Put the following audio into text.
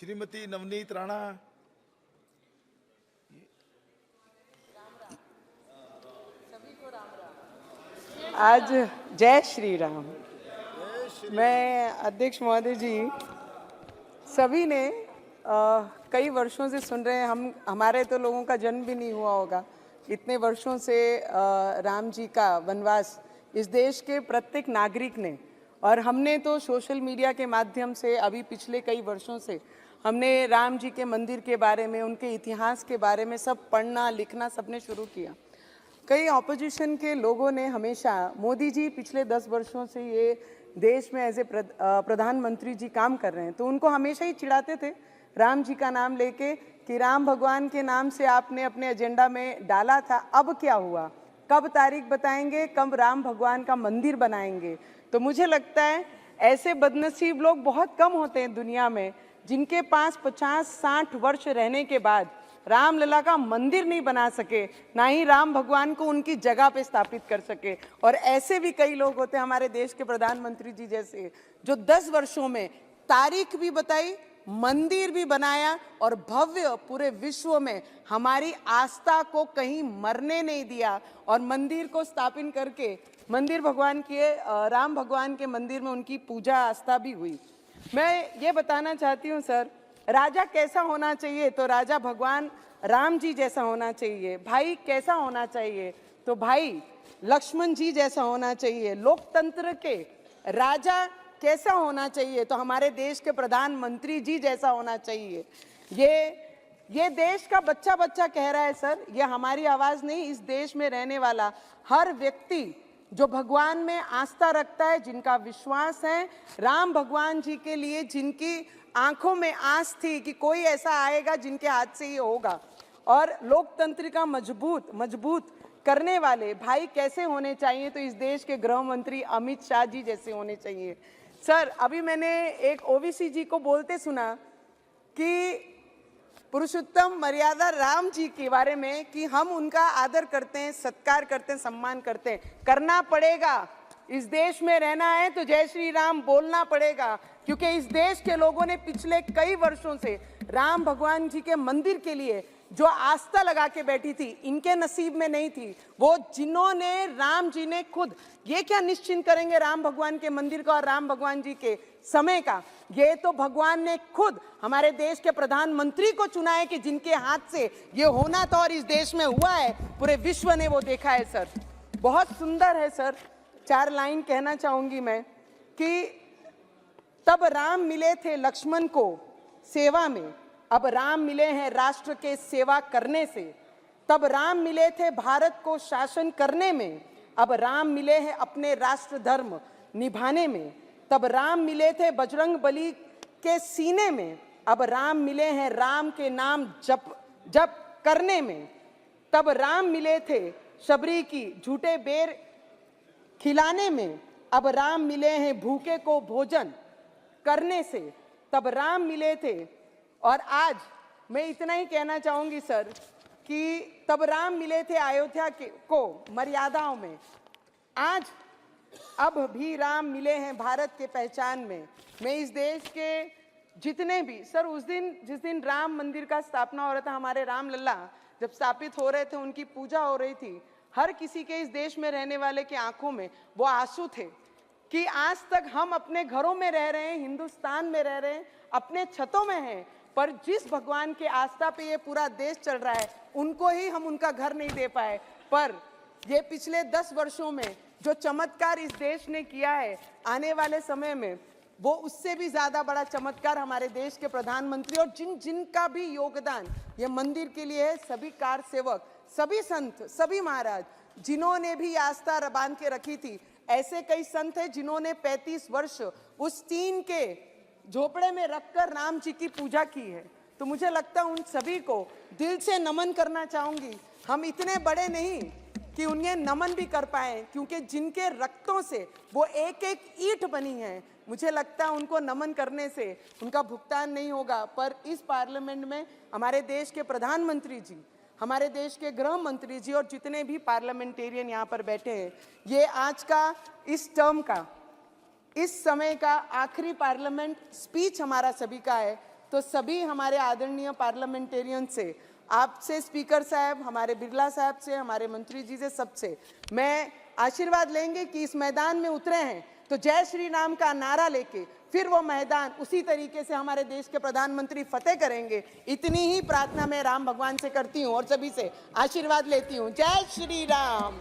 श्रीमती नवनीत राणा। आज जय श्री राम। मैं अध्यक्ष महोदय जी, सभी ने कई वर्षों से सुन रहे हैं। हमारे तो लोगों का जन्म भी नहीं हुआ होगा, इतने वर्षों से राम जी का वनवास इस देश के प्रत्येक नागरिक ने, और हमने तो सोशल मीडिया के माध्यम से अभी पिछले कई वर्षों से हमने राम जी के मंदिर के बारे में, उनके इतिहास के बारे में सब पढ़ना लिखना सबने शुरू किया। कई ऑपोजिशन के लोगों ने हमेशा, मोदी जी पिछले 10 वर्षों से ये देश में एज ए प्रधानमंत्री जी काम कर रहे हैं, तो उनको हमेशा ही चिढ़ाते थे राम जी का नाम लेके कि राम भगवान के नाम से आपने अपने एजेंडा में डाला था, अब क्या हुआ, कब तारीख बताएंगे, कब राम भगवान का मंदिर बनाएंगे। तो मुझे लगता है ऐसे बदनसीब लोग बहुत कम होते हैं दुनिया में, जिनके पास 50-60 वर्ष रहने के बाद रामलला का मंदिर नहीं बना सके, ना ही राम भगवान को उनकी जगह पे स्थापित कर सके। और ऐसे भी कई लोग होते हैं हमारे देश के प्रधानमंत्री जी जैसे, जो 10 वर्षों में तारीख भी बताई, मंदिर भी बनाया, और भव्य पूरे विश्व में हमारी आस्था को कहीं मरने नहीं दिया, और मंदिर को स्थापित करके मंदिर भगवान के, राम भगवान के मंदिर में उनकी पूजा आस्था भी हुई। मैं ये बताना चाहती हूँ सर, राजा कैसा होना चाहिए, तो राजा भगवान राम जी जैसा होना चाहिए। भाई कैसा होना चाहिए, तो भाई लक्ष्मण जी जैसा होना चाहिए। लोकतंत्र के राजा कैसा होना चाहिए, तो हमारे देश के प्रधानमंत्री जी जैसा होना चाहिए। ये देश का बच्चा बच्चा कह रहा है सर, ये हमारी आवाज़ नहीं, इस देश में रहने वाला हर व्यक्ति जो भगवान में आस्था रखता है, जिनका विश्वास है राम भगवान जी के लिए, जिनकी आंखों में आस थी कि कोई ऐसा आएगा जिनके हाथ से ये होगा, और लोकतंत्र का मजबूत करने वाले भाई कैसे होने चाहिए, तो इस देश के गृह मंत्री अमित शाह जी जैसे होने चाहिए। सर, अभी मैंने एक ओवीसी जी को बोलते सुना कि पुरुषोत्तम मर्यादा राम जी के बारे में कि हम उनका आदर करते हैं, सत्कार करते हैं, सम्मान करते हैं। करना पड़ेगा, इस देश में रहना है तो जय श्री राम बोलना पड़ेगा, क्योंकि इस देश के लोगों ने पिछले कई वर्षों से राम भगवान जी के मंदिर के लिए जो आस्था लगा के बैठी थी, इनके नसीब में नहीं थी। वो जिन्होंने, राम जी ने खुद ये क्या निश्चिंत करेंगे राम भगवान के मंदिर का और राम भगवान जी के समय का, ये तो भगवान ने खुद हमारे देश के प्रधानमंत्री को चुना है कि जिनके हाथ से ये होना था, और इस देश में हुआ है, पूरे विश्व ने वो देखा है। सर बहुत सुंदर है सर, 4 लाइन कहना चाहूंगी मैं कि तब राम मिले थे लक्ष्मण को सेवा में, अब राम मिले हैं राष्ट्र के सेवा करने से। तब राम मिले थे भारत को शासन करने में, अब राम मिले हैं अपने राष्ट्र धर्म निभाने में। तब राम मिले थे बजरंग बली के सीने में, अब राम मिले हैं राम के नाम जप करने में। तब राम मिले थे शबरी की झूठे बेर खिलाने में, अब राम मिले हैं भूखे को भोजन करने से। तब राम मिले थे, और आज मैं इतना ही कहना चाहूंगी सर कि तब राम मिले थे अयोध्या को मर्यादाओं में, आज अब भी राम मिले हैं भारत के पहचान में। मैं इस देश के जितने भी सर, उस दिन जिस दिन राम मंदिर का स्थापना हो रहा था, हमारे राम लल्ला जब स्थापित हो रहे थे, उनकी पूजा हो रही थी, हर किसी के इस देश में रहने वाले के आंखों में वो आंसू थे कि आज तक हम अपने घरों में रह रहे हैं, हिंदुस्तान में रह रहे हैं, अपने छतों में हैं, पर जिस भगवान के आस्था पे ये पूरा देश चल रहा है, उनको ही हम उनका घर नहीं दे पाए। पर ये पिछले 10 वर्षों में जो चमत्कार इस देश ने किया है, आने वाले समय में वो उससे भी ज्यादा बड़ा चमत्कार हमारे देश के प्रधानमंत्री और जिनका भी योगदान ये मंदिर के लिए है, सभी कार सेवक, सभी संत, सभी महाराज, जिन्होंने भी आस्था बांध के रखी थी। ऐसे कई संत हैं जिन्होंने 35 वर्ष उस टीन के झोपड़े में रखकर राम जी की पूजा की है। तो मुझे लगता है उन सभी को दिल से नमन करना चाहूंगी। हम इतने बड़े नहीं कि उन्हें नमन भी कर पाए, क्योंकि जिनके रक्तों से वो एक एक ईंट बनी है, मुझे लगता है उनको नमन करने से उनका भुगतान नहीं होगा। पर इस पार्लियामेंट में हमारे देश के प्रधानमंत्री जी, हमारे देश के गृह मंत्री जी और जितने भी पार्लियामेंटेरियन यहाँ पर बैठे हैं, ये आज का इस टर्म का, इस समय का आखिरी पार्लियामेंट स्पीच हमारा सभी का है। तो सभी हमारे आदरणीय पार्लियामेंटेरियन से, आपसे स्पीकर साहब, हमारे बिरला साहब से, हमारे मंत्री जी से, सबसे मैं आशीर्वाद लेंगे कि इस मैदान में उतरे हैं तो जय श्री राम का नारा लेके फिर वो मैदान उसी तरीके से हमारे देश के प्रधानमंत्री फतेह करेंगे। इतनी ही प्रार्थना मैं राम भगवान से करती हूँ और सभी से आशीर्वाद लेती हूँ। जय श्री राम।